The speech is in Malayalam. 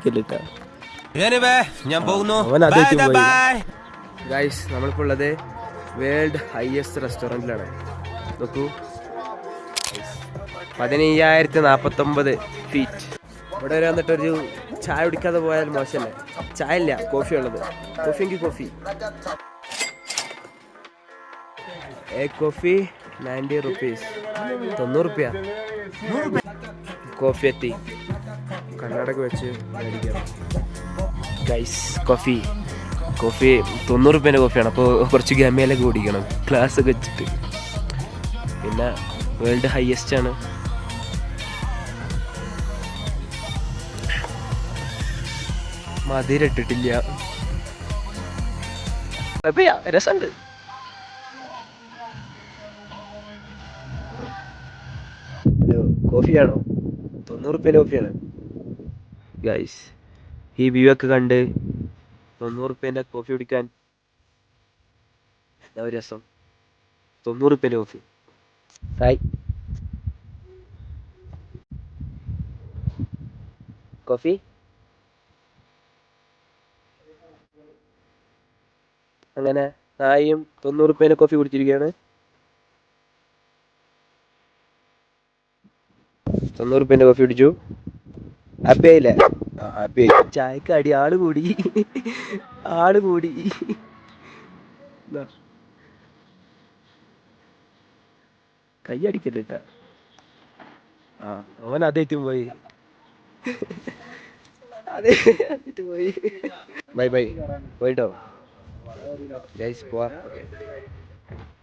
അടിക്കല്ലിട്ടാ. ഞാൻ പോകുന്നു. ഗൈസ്, നമ്മളിപ്പോൾ ഉള്ളത് വേൾഡ് ഹയസ്റ്റ് റെസ്റ്റോറൻറ്റിലാണ്. നോക്കൂ, 15,049 ഫീറ്റ്. ഇവിടെ വരെ വന്നിട്ടൊരു ചായ കുടിക്കാതെ പോയാൽ മോശമല്ലേ? ചായ ഇല്ല, കോഫി ഉള്ളത്. കോഫി എങ്കിൽ കോഫി. കോഫി 90 റുപ്പീസ്, 90 റുപ്യ. കോഫി എത്തി, കർണാടക വെച്ച് മേടിക്കണം. Guys, coffee 90 റുപ്യേൻ്റെ കോഫിയാണ്. അപ്പോൾ കുറച്ച് ഗമയിലൊക്കെ കുടിക്കണം, ഗ്ലാസ് ഒക്കെ വെച്ചിട്ട്. പിന്നെ വേൾഡ് ഹയസ്റ്റ് ആണ്. മധുരം ഇട്ടിട്ടില്ല. രസമുണ്ട്. കോഫിയാണോ? 90 റുപ്യേൻ്റെ കോഫിയാണ് ഗൈസ്. ഈ വ്യൂ ഒക്കെ കണ്ട് 90 റുപ്യേൻ്റെ കോഫി കുടിക്കാൻ എന്താ ഒരു രസം. 90 റുപ്യേൻ്റെ കോഫി. Hi, coffee. അങ്ങനെ നായും 90 റുപ്യേൻ്റെ കോഫി കുടിച്ചിരിക്കുകയാണ്. 90 റുപ്യേൻ്റെ കോഫി കുടിച്ചു. ഹാപ്പി ആയില്ലേ? ഹാപ്പി ആയി. ചായക്ക് അടി ആള് കൂടി. കൈ അടിക്കല്ലിട്ട. ഓൻ അതേറ്റ് പോയി. ബൈ ബൈ, പോയിട്ടോ ഗൈസ്, പോവാ.